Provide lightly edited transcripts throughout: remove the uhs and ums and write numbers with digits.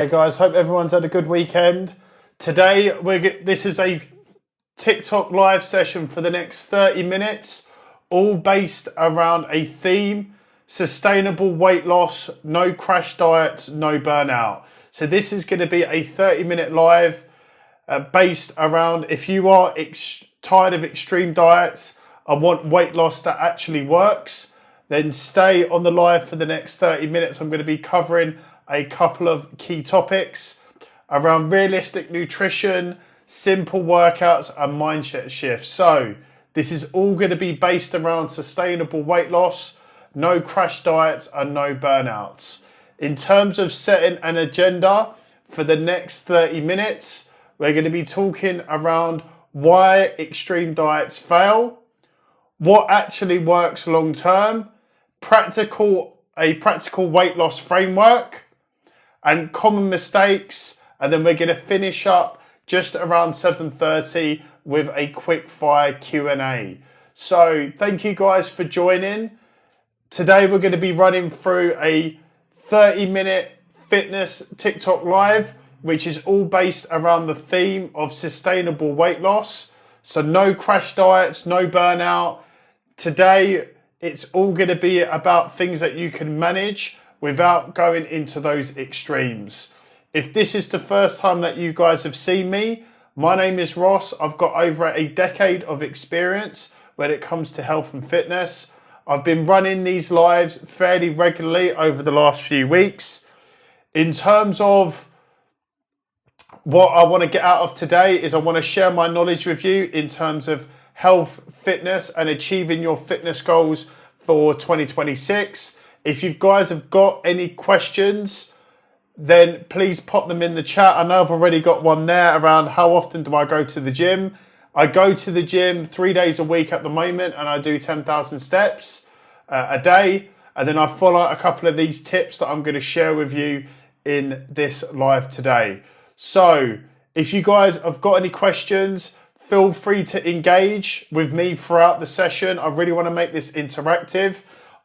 Hey guys, hope everyone's had a good weekend. Today, this is a TikTok live session for the next 30 minutes, all based around a theme: sustainable weight loss, no crash diets, no burnout. So this is going to be a 30-minute live based around if you are tired of extreme diets and want weight loss that actually works, then stay on the live for the next 30 minutes. I'm going to be covering a couple of key topics around realistic nutrition, simple workouts, and mindset shifts. So this is all going to be based around sustainable weight loss, no crash diets, and no burnouts. In terms of setting an agenda for the next 30 minutes, we're going to be talking around why extreme diets fail, what actually works long term, a practical weight loss framework, and common mistakes. And then we're going to finish up just around 7:30 with a quick fire Q&A. So thank you guys for joining. Today we're going to be running through a 30-minute fitness TikTok live, which is all based around the theme of sustainable weight loss. So no crash diets, no burnout. Today it's all going to be about things that you can manage without going into those extremes. If this is the first time that you guys have seen me, my name is Ross. I've got over a decade of experience when it comes to health and fitness. I've been running these lives fairly regularly over the last few weeks. In terms of what I want to get out of today is I want to share my knowledge with you in terms of health, fitness, and achieving your fitness goals for 2026. If you guys have got any questions, then please pop them in the chat. I know I've already got one there around how often do I go to the gym. I go to the gym 3 days a week at the moment, and I do 10,000 steps a day. And then I follow a couple of these tips that I'm going to share with you in this live today. So if you guys have got any questions, feel free to engage with me throughout the session. I really want to make this interactive.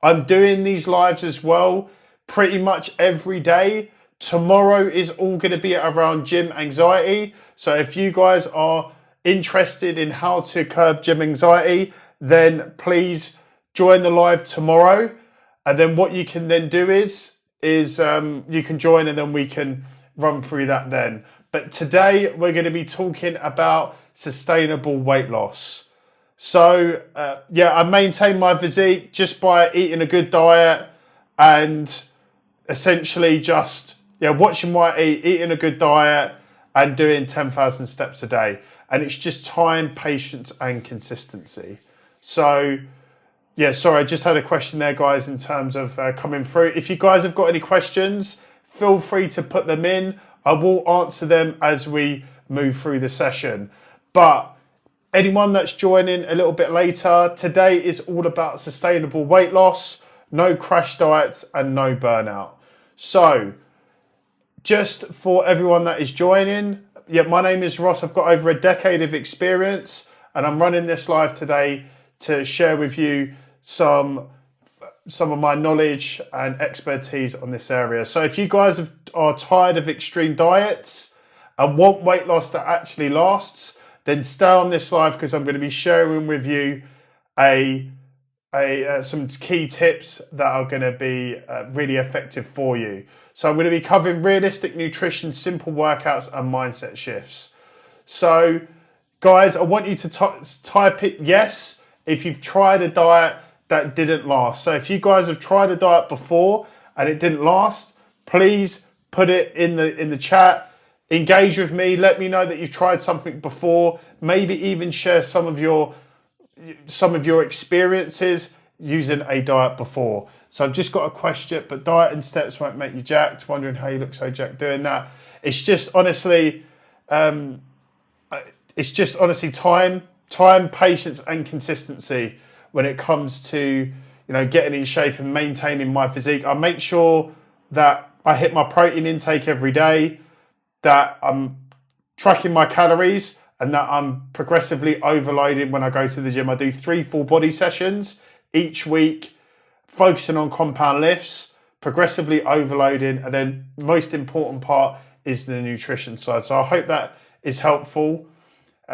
I'm doing these lives as well pretty much every day. Tomorrow is all going to be around gym anxiety. So if you guys are interested in how to curb gym anxiety, then please join the live tomorrow. And then what you can then do is you can join and then we can run through that then. But today we're going to be talking about sustainable weight loss. So I maintain my physique just by eating a good diet and essentially just watching what I eat, eating a good diet and doing 10,000 steps a day. And it's just time, patience and consistency. So sorry, I just had a question there, guys, in terms of coming through. If you guys have got any questions, feel free to put them in. I will answer them as we move through the session. But anyone that's joining a little bit later, today is all about sustainable weight loss, no crash diets and no burnout. So just for everyone that is joining, my name is Ross. I've got over a decade of experience and I'm running this live today to share with you some of my knowledge and expertise on this area. So if you guys are tired of extreme diets and want weight loss that actually lasts, then stay on this live because I'm going to be sharing with you some key tips that are going to be really effective for you. So I'm going to be covering realistic nutrition, simple workouts, and mindset shifts. So guys, I want you to type it yes if you've tried a diet that didn't last. So if you guys have tried a diet before and it didn't last, please put it in the chat. Engage with me. Let me know that you've tried something before. Maybe even share some of your experiences using a diet before. So I've just got a question, but diet and steps won't make you jacked. Wondering how you look so jacked doing that. It's just honestly time, patience, and consistency when it comes to getting in shape and maintaining my physique. I make sure that I hit my protein intake every day, that I'm tracking my calories, and that I'm progressively overloading when I go to the gym. I do 3 full body sessions each week, focusing on compound lifts, progressively overloading, and then most important part is the nutrition side. So I hope that is helpful.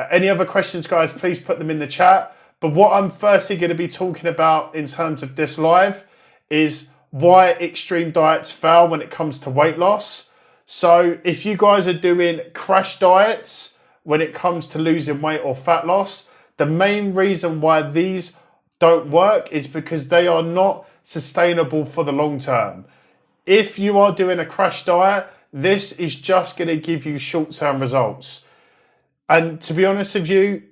Any other questions, guys, please put them in the chat. But what I'm firstly going to be talking about in terms of this live is why extreme diets fail when it comes to weight loss. So if you guys are doing crash diets when it comes to losing weight or fat loss, the main reason why these don't work is because they are not sustainable for the long term. If you are doing a crash diet, this is just going to give you short-term results. And to be honest with you,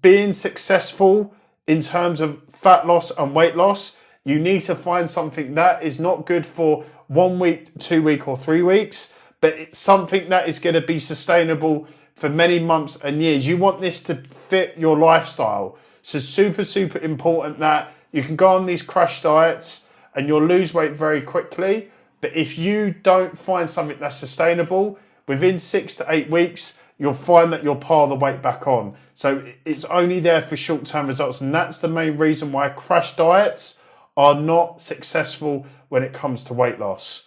being successful in terms of fat loss and weight loss, you need to find something that is not good for 1 week, 2 weeks, or 3 weeks, but it's something that is going to be sustainable for many months and years. You want this to fit your lifestyle. So super, super important that you can go on these crash diets and you'll lose weight very quickly. But if you don't find something that's sustainable, within 6 to 8 weeks, you'll find that you'll pile the weight back on. So it's only there for short-term results. And that's the main reason why crash diets are not successful when it comes to weight loss.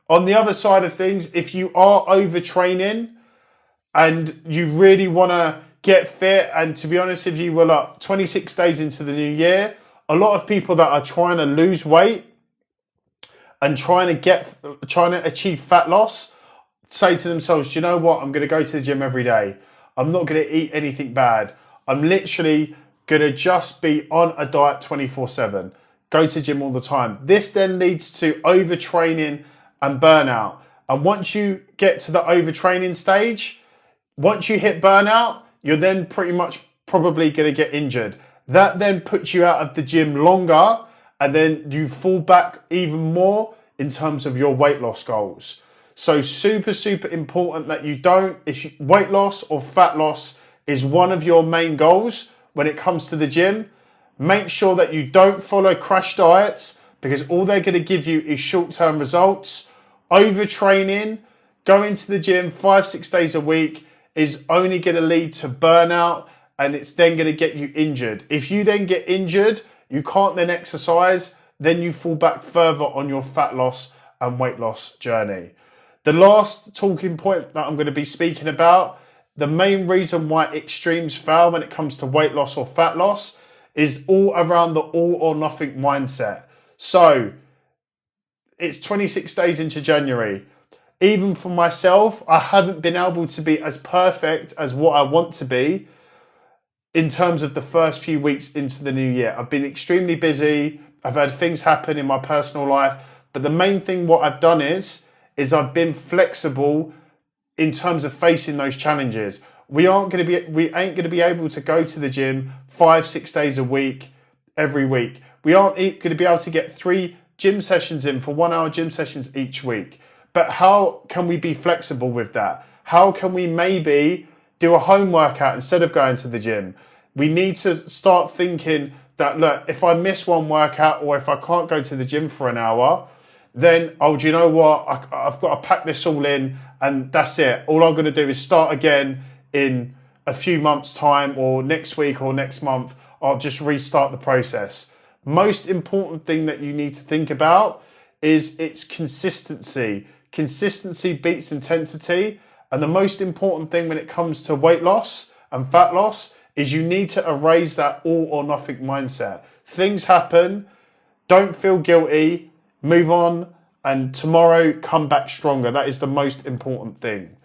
On the other side of things, if you are overtraining and you really want to get fit, and to be honest with you, we're like 26 days into the new year, a lot of people that are trying to lose weight and trying to achieve fat loss say to themselves, do you know what? I'm going to go to the gym every day. I'm not going to eat anything bad. I'm literally going to just be on a diet 24/7. Go to gym all the time. This then leads to overtraining and burnout. And once you get to the overtraining stage, once you hit burnout, you're then pretty much probably going to get injured. That then puts you out of the gym longer, and then you fall back even more in terms of your weight loss goals. So super, super important that you don't, weight loss or fat loss is one of your main goals when it comes to the gym, make sure that you don't follow crash diets, because all they're going to give you is short-term results. Overtraining, going to the gym 5-6 days a week is only going to lead to burnout, and it's then going to get you injured. If you then get injured, you can't then exercise, then you fall back further on your fat loss and weight loss journey. The last talking point that I'm going to be speaking about, the main reason why extremes fail when it comes to weight loss or fat loss is all around the all or nothing mindset. So it's 26 days into January. Even for myself, I haven't been able to be as perfect as what I want to be in terms of the first few weeks into the new year. I've been extremely busy. I've had things happen in my personal life. But the main thing what I've done is I've been flexible in terms of facing those challenges. We ain't going to be able to go to the gym 5-6 days a week, every week. We aren't going to be able to get 3 gym sessions in for 1 hour gym sessions each week. But how can we be flexible with that? How can we maybe do a home workout instead of going to the gym? We need to start thinking that, look, if I miss one workout or if I can't go to the gym for an hour, then, do you know what? I've got to pack this all in and that's it. All I'm going to do is start again in a few months' time, or next week or next month. I'll just restart the process. Most important thing that you need to think about is its consistency. Consistency beats intensity. And the most important thing when it comes to weight loss and fat loss is you need to erase that all or nothing mindset. Things happen. Don't feel guilty. Move on, and tomorrow come back stronger. That is the most important thing.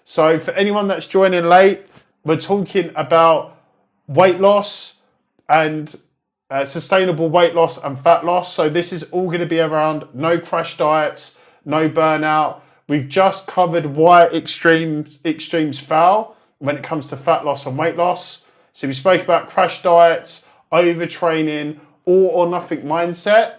So for anyone that's joining late, we're talking about weight loss and sustainable weight loss and fat loss. So this is all going to be around no crash diets, no burnout. We've just covered why extremes fail when it comes to fat loss and weight loss. So we spoke about crash diets, overtraining, all or nothing mindset.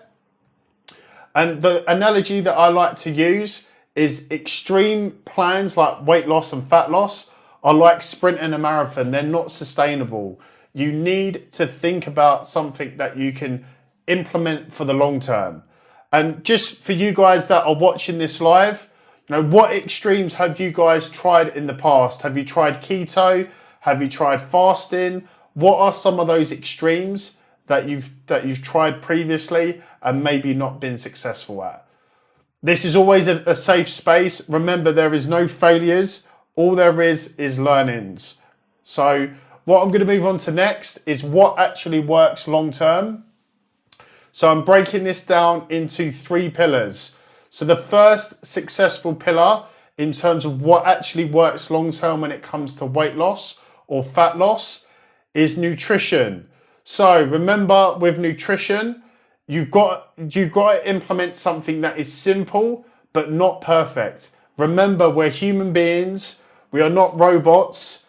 And the analogy that I like to use is extreme plans like weight loss and fat loss are like sprinting a marathon. They're not sustainable. You need to think about something that you can implement for the long term. And just for you guys that are watching this live, what extremes have you guys tried in the past? Have you tried keto? Have you tried fasting? What are some of those extremes that you've tried previously and maybe not been successful at? This is always a safe space. Remember, there is no failures. All there is learnings. So what I'm going to move on to next is what actually works long term. So I'm breaking this down into 3 pillars. So the first successful pillar in terms of what actually works long term when it comes to weight loss or fat loss is nutrition. So remember, with nutrition, you've got to implement something that is simple but not perfect. Remember, we're human beings. We are not robots.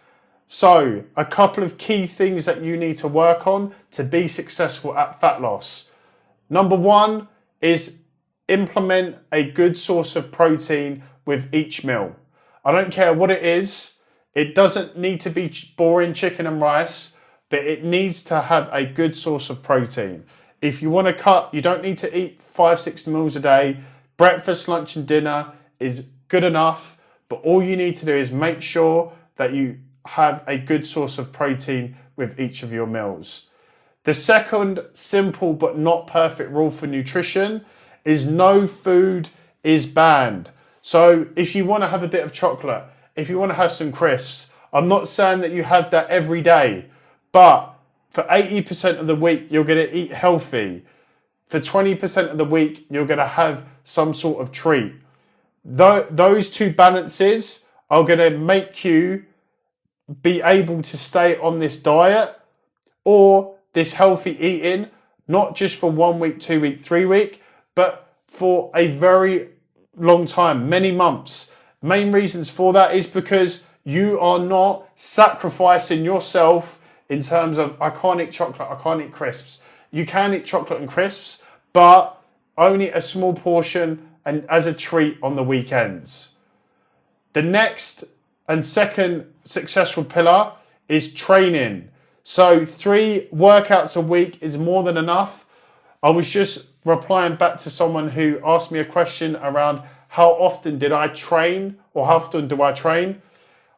So a couple of key things that you need to work on to be successful at fat loss. Number 1 is implement a good source of protein with each meal. I don't care what it is. It doesn't need to be boring chicken and rice, but it needs to have a good source of protein. If you want to cut, you don't need to eat 5-6 meals a day. Breakfast, lunch and dinner is good enough, but all you need to do is make sure that you have a good source of protein with each of your meals. The second simple but not perfect rule for nutrition is no food is banned. So if you want to have a bit of chocolate, if you want to have some crisps, I'm not saying that you have that every day, but for 80% of the week, you're going to eat healthy. For 20% of the week, you're going to have some sort of treat. Those 2 balances are going to make you be able to stay on this diet or this healthy eating, not just for 1 week, 2 week, 3 week, but for a very long time, many months. Main reasons for that is because you are not sacrificing yourself in terms of, I can't eat chocolate, I can't eat crisps. You can eat chocolate and crisps, but only a small portion and as a treat on the weekends. The next and second successful pillar is training. So 3 workouts a week is more than enough. I was just replying back to someone who asked me a question around how often did I train or how often do I train?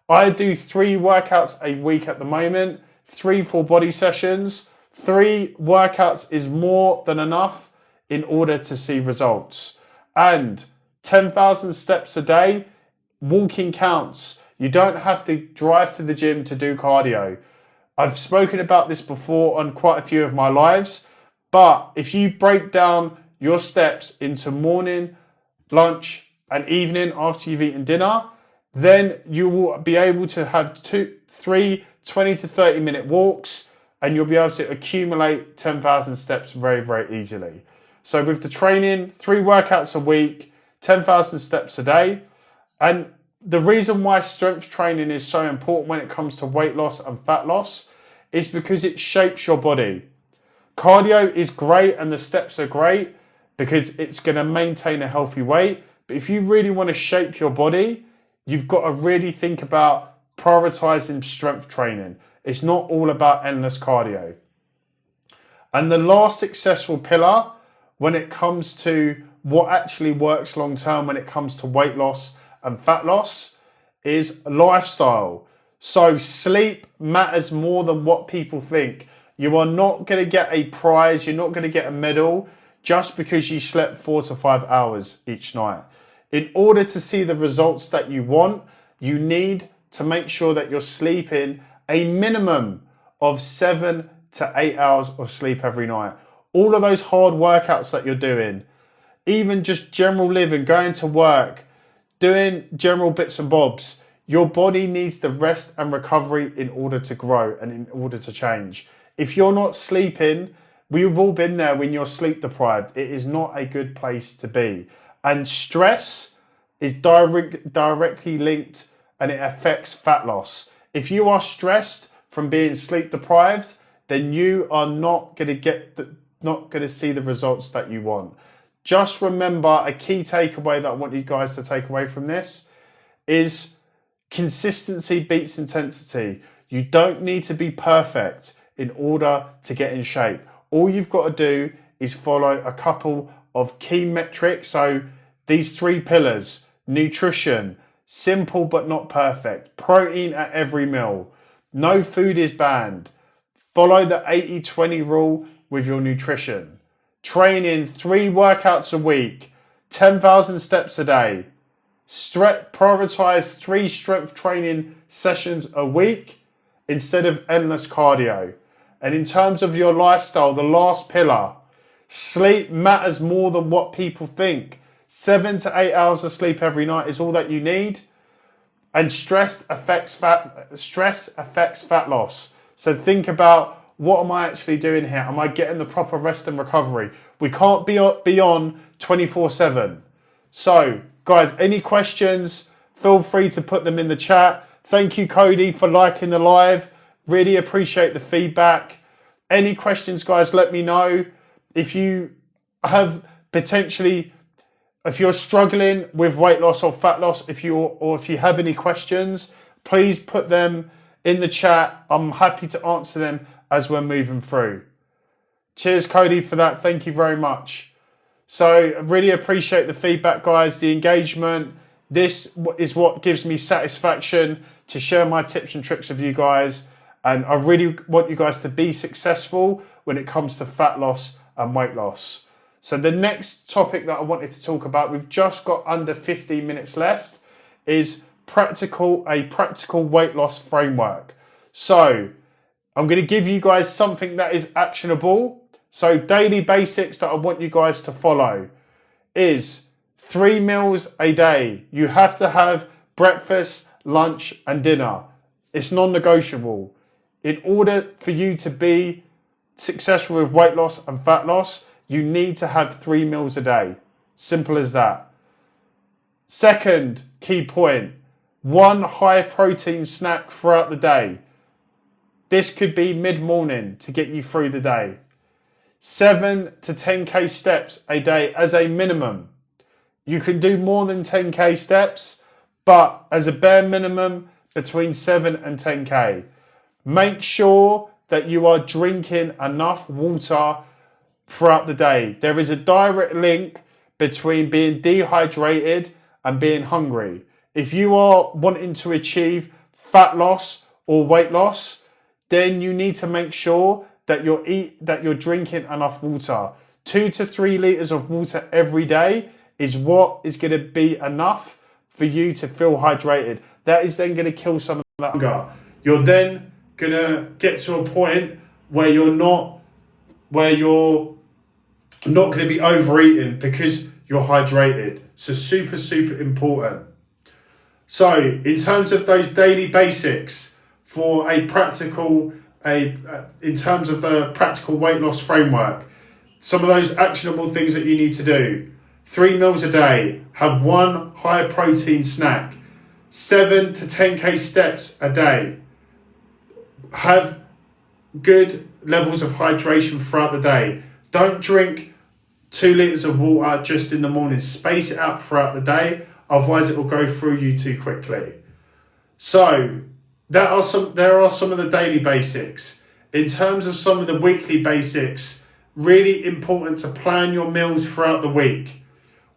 I do 3 workouts a week at the moment, 3 full body sessions. 3 workouts is more than enough in order to see results. And 10,000 steps a day, walking counts. You don't have to drive to the gym to do cardio. I've spoken about this before on quite a few of my lives, but if you break down your steps into morning, lunch, and evening after you've eaten dinner, then you will be able to have 3 20 to 30 minute walks, and you'll be able to accumulate 10,000 steps very, very easily. So with the training, 3 workouts a week, 10,000 steps a day. And the reason why strength training is so important when it comes to weight loss and fat loss is because it shapes your body. Cardio is great and the steps are great because it's going to maintain a healthy weight. But if you really want to shape your body, you've got to really think about prioritizing strength training. It's not all about endless cardio. And the last successful pillar when it comes to what actually works long term when it comes to weight loss and fat loss is lifestyle. So sleep matters more than what people think. You are not going to get a prize, you're not going to get a medal just because you slept 4 to 5 hours each night. In order to see the results that you want, you need to make sure that you're sleeping a minimum of 7 to 8 hours of sleep every night. All of those hard workouts that you're doing, even just general living, going to work, doing general bits and bobs, your body needs the rest and recovery in order to grow and in order to change. If you're not sleeping, we've all been there when you're sleep deprived. It is not a good place to be. And stress is directly linked and it affects fat loss. If you are stressed from being sleep deprived, then you are not going to see the results that you want. Just remember, a key takeaway that I want you guys to take away from this is consistency beats intensity. You don't need to be perfect in order to get in shape. All you've got to do is follow a couple of key metrics. So these 3 pillars: nutrition, simple but not perfect, protein at every meal, no food is banned, follow the 80-20 rule with your nutrition, training 3 workouts a week, 10,000 steps a day. Prioritize 3 strength training sessions a week instead of endless cardio. And in terms of your lifestyle, the last pillar, sleep matters more than what people think. 7 to 8 hours of sleep every night is all that you need. And stress affects fat loss. So think about, what am I actually doing here? Am I getting the proper rest and recovery? We can't be on 24/7. So guys, any questions, feel free to put them in the chat. Thank you, Cody, for liking the live. Really appreciate the feedback. Any questions, guys, let me know. If you have if you're struggling with weight loss or fat loss, if you have any questions, please put them in the chat. I'm happy to answer them as we're moving through. Cheers, Cody, for that. Thank you very much. So I really appreciate the feedback, guys, the engagement. This is what gives me satisfaction to share my tips and tricks with you guys. And I really want you guys to be successful when it comes to fat loss and weight loss. So the next topic that I wanted to talk about, we've just got under 15 minutes left, is a practical weight loss framework. So I'm going to give you guys something that is actionable. So daily basics that I want you guys to follow is 3 meals a day. You have to have breakfast, lunch, and dinner. It's non-negotiable. In order for you to be successful with weight loss and fat loss, you need to have 3 meals a day. Simple as that. Second key point, 1 high protein snack throughout the day. This could be mid-morning to get you through the day. 7 to 10k steps a day as a minimum. You can do more than 10k steps, but as a bare minimum, between 7 and 10k. Make sure that you are drinking enough water throughout the day. There is a direct link between being dehydrated and being hungry. If you are wanting to achieve fat loss or weight loss, then you need to make sure that you're drinking enough water. 2 to 3 liters of water every day is what is going to be enough for you to feel hydrated. That is then going to kill some of that hunger. You're then going to get to a point where you're not going to be overeating because you're hydrated. So super, super important. So in terms of those daily basics for in terms of the practical weight loss framework, some of those actionable things that you need to do: 3 meals a day, have 1 high protein snack, 7 to 10k steps a day, have good levels of hydration throughout the day. Don't drink 2 liters of water just in the morning. Space it out throughout the day, otherwise it will go through you too quickly. So there are some of the daily basics. In terms of some of the weekly basics, really important to plan your meals throughout the week.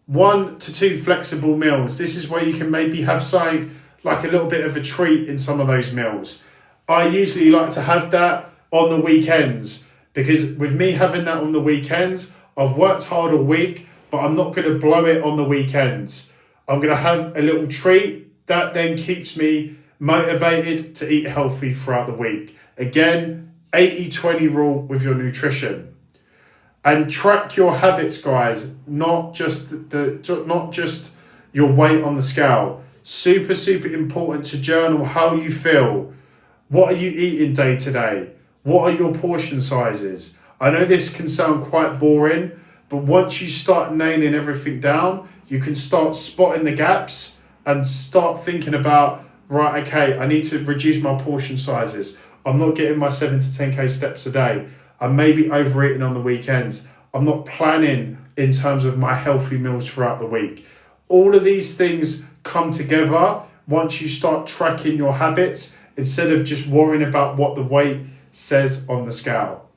1 to 2 flexible meals. This is where you can maybe have something like a little bit of a treat in some of those meals. I usually like to have that on the weekends, because with me having that on the weekends, I've worked hard all week, but I'm not going to blow it on the weekends. I'm going to have a little treat that then keeps me motivated to eat healthy throughout the week. Again, 80-20 rule with your nutrition. And track your habits, guys, not just your weight on the scale. Super, super important to journal how you feel. What are you eating day to day? What are your portion sizes? I know this can sound quite boring, but once you start nailing everything down, you can start spotting the gaps and start thinking about, right, okay, I need to reduce my portion sizes. I'm not getting my 7 to 10k steps a day. I may be overeating on the weekends. I'm not planning in terms of my healthy meals throughout the week. All of these things come together once you start tracking your habits instead of just worrying about what the weight says on the scale.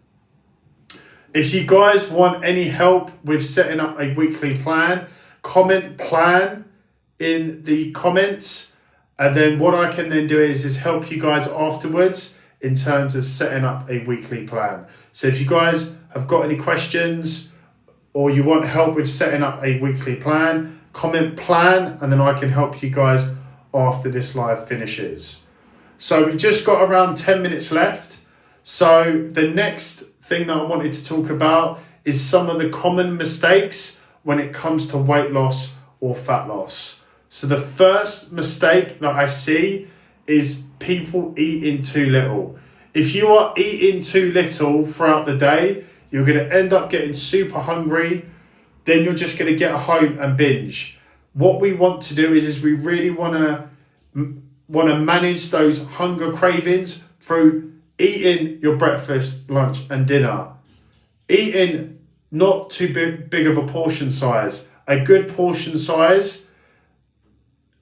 If you guys want any help with setting up a weekly plan, comment plan in the comments. And then what I can then do is help you guys afterwards in terms of setting up a weekly plan. So if you guys have got any questions or you want help with setting up a weekly plan, comment plan, and then I can help you guys after this live finishes. So we've just got around 10 minutes left. So the next thing that I wanted to talk about is some of the common mistakes when it comes to weight loss or fat loss. So the first mistake that I see is people eating too little. If you are eating too little throughout the day, you're going to end up getting super hungry. Then you're just going to get home and binge. What we want to do is we really want to manage those hunger cravings through eating your breakfast, lunch and dinner. Eating not too big of a portion size, a good portion size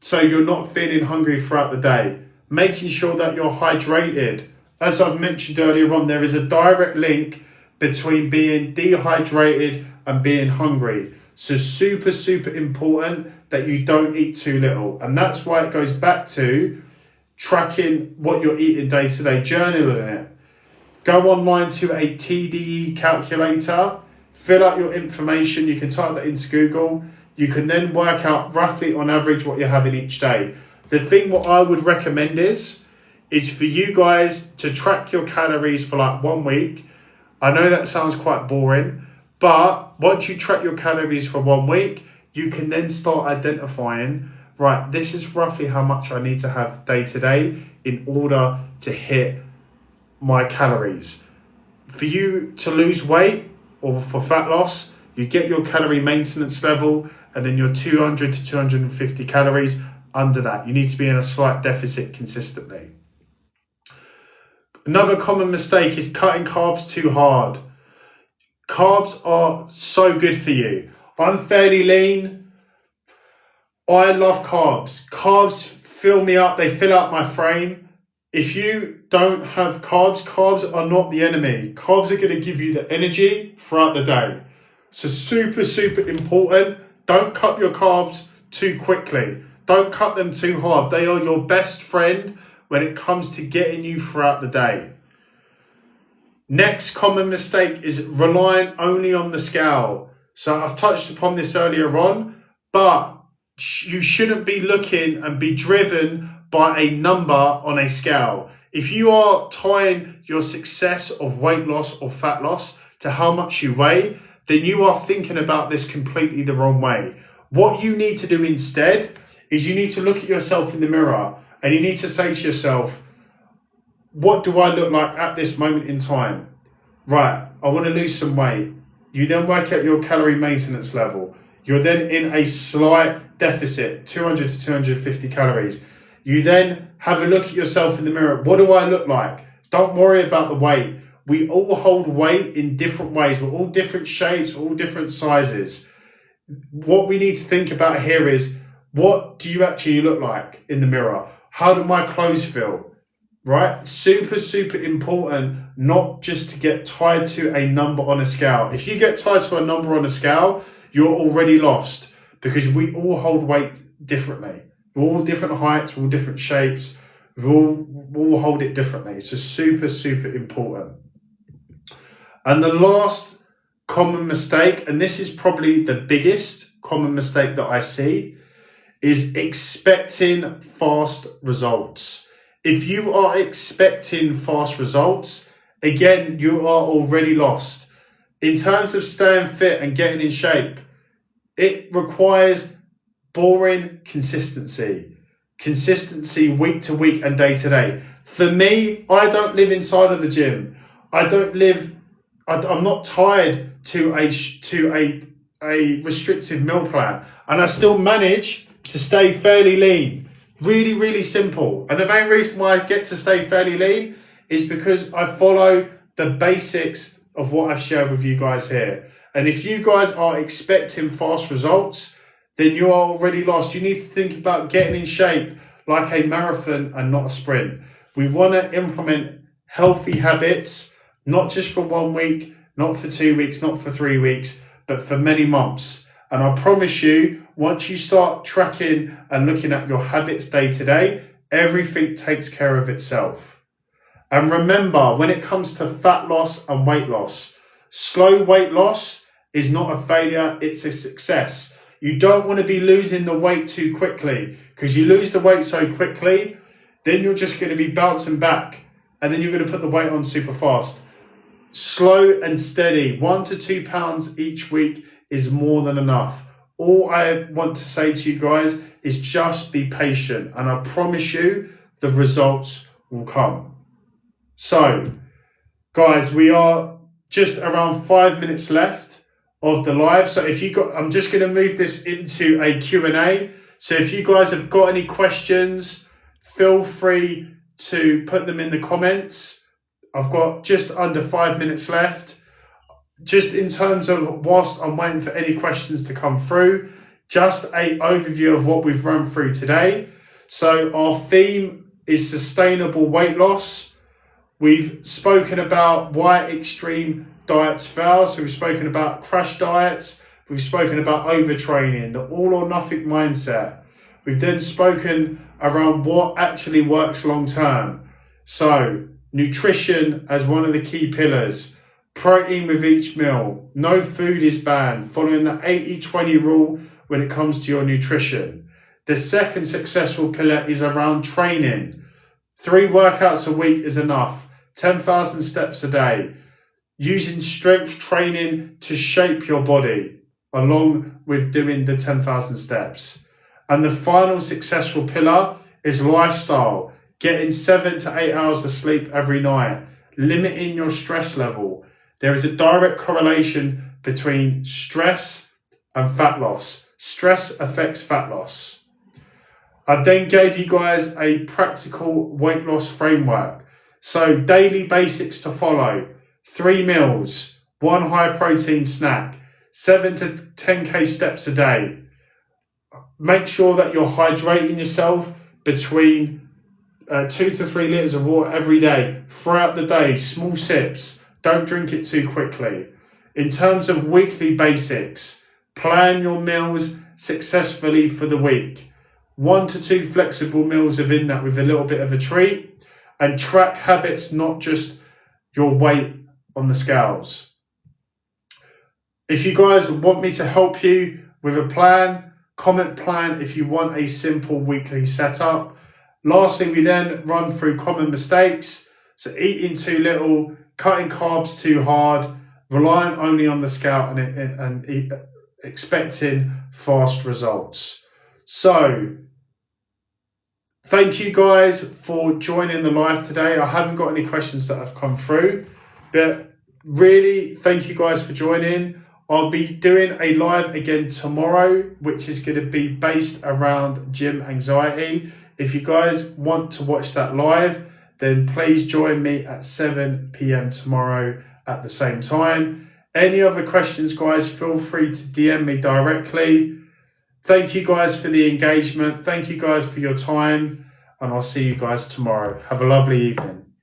so you're not feeling hungry throughout the day. Making sure that you're hydrated. As I've mentioned earlier on, there is a direct link between being dehydrated and being hungry. So super, super important that you don't eat too little. And that's why it goes back to tracking what you're eating day to day, journaling it. Go online to a TDE calculator, fill out your information. You can type that into Google. You can then work out roughly on average what you're having each day. The thing what I would recommend is for you guys to track your calories for like 1 week. I know that sounds quite boring, but once you track your calories for 1 week, you can then start identifying, right, this is roughly how much I need to have day to day in order to hit my calories. For you to lose weight or for fat loss, you get your calorie maintenance level and then your 200 to 250 calories. Under that, you need to be in a slight deficit consistently. Another common mistake is cutting carbs too hard. Carbs are so good for you. I'm fairly lean. I love carbs. Carbs fill me up. They fill out my frame. If you don't have carbs, carbs are not the enemy. Carbs are going to give you the energy throughout the day. So super, super important. Don't cut your carbs too quickly. Don't cut them too hard. They are your best friend when it comes to getting you throughout the day. Next common mistake is relying only on the scale. So I've touched upon this earlier on, but you shouldn't be looking and be driven by a number on a scale. If you are tying your success of weight loss or fat loss to how much you weigh, then you are thinking about this completely the wrong way. What you need to do instead is you need to look at yourself in the mirror and you need to say to yourself, what do I look like at this moment in time? Right, I want to lose some weight. You then work out your calorie maintenance level. You're then in a slight deficit, 200 to 250 calories. You then have a look at yourself in the mirror. What do I look like? Don't worry about the weight. We all hold weight in different ways. We're all different shapes, we're all different sizes. What we need to think about here is, what do you actually look like in the mirror? How do my clothes feel? Right? Super, super important not just to get tied to a number on a scale. If you get tied to a number on a scale, you're already lost because we all hold weight differently. We're all different heights, we're all different shapes, we all hold it differently. So super, super important. And the last common mistake, and this is probably the biggest common mistake that I see, is expecting fast results. If you are expecting fast results, again, you are already lost. In terms of staying fit and getting in shape, it requires boring consistency. Consistency week to week and day to day. For me, I don't live inside of the gym. I'm not tied to a restrictive meal plan, and I still manage to stay fairly lean. Really, really simple. And the main reason why I get to stay fairly lean is because I follow the basics of what I've shared with you guys here. And if you guys are expecting fast results, then you are already lost. You need to think about getting in shape like a marathon and not a sprint. We want to implement healthy habits, not just for 1 week, not for 2 weeks, not for 3 weeks, but for many months. And I promise you, once you start tracking and looking at your habits day to day, everything takes care of itself. And remember, when it comes to fat loss and weight loss, slow weight loss is not a failure, it's a success. You don't want to be losing the weight too quickly, because you lose the weight so quickly, then you're just going to be bouncing back and then you're going to put the weight on super fast. Slow and steady, 1 to 2 pounds each week is more than enough. All I want to say to you guys is just be patient, and I promise you the results will come. So, guys, we are just around 5 minutes left of the live. So I'm just going to move this into a Q&A. So if you guys have got any questions, feel free to put them in the comments. I've got just under 5 minutes left. Just in terms of whilst I'm waiting for any questions to come through, just an overview of what we've run through today. So our theme is sustainable weight loss. We've spoken about why extreme diets fail. So we've spoken about crash diets. We've spoken about overtraining, the all or nothing mindset. We've then spoken around what actually works long term. So nutrition as one of the key pillars. Protein with each meal. No food is banned. Following the 80-20 rule when it comes to your nutrition. The second successful pillar is around training. 3 workouts a week is enough. 10,000 steps a day. Using strength training to shape your body along with doing the 10,000 steps. And the final successful pillar is lifestyle. Getting 7 to 8 hours of sleep every night. Limiting your stress level. There is a direct correlation between stress and fat loss. Stress affects fat loss. I then gave you guys a practical weight loss framework. So daily basics to follow. 3 meals, 1 high protein snack, 7 to 10k steps a day. Make sure that you're hydrating yourself between 2 to 3 litres of water every day. Throughout the day, small sips. Don't drink it too quickly. In terms of weekly basics, plan your meals successfully for the week. 1 to 2 flexible meals within that with a little bit of a treat. And track habits, not just your weight on the scales. If you guys want me to help you with a plan, comment plan if you want a simple weekly setup. Lastly, we then run through common mistakes. So eating too little, cutting carbs too hard, relying only on the scale and expecting fast results. So thank you guys for joining the live today. I haven't got any questions that have come through, but really thank you guys for joining. I'll be doing a live again tomorrow, which is going to be based around gym anxiety. If you guys want to watch that live, then please join me at 7 p.m. tomorrow at the same time. Any other questions, guys, feel free to DM me directly. Thank you guys for the engagement. Thank you guys for your time. And I'll see you guys tomorrow. Have a lovely evening.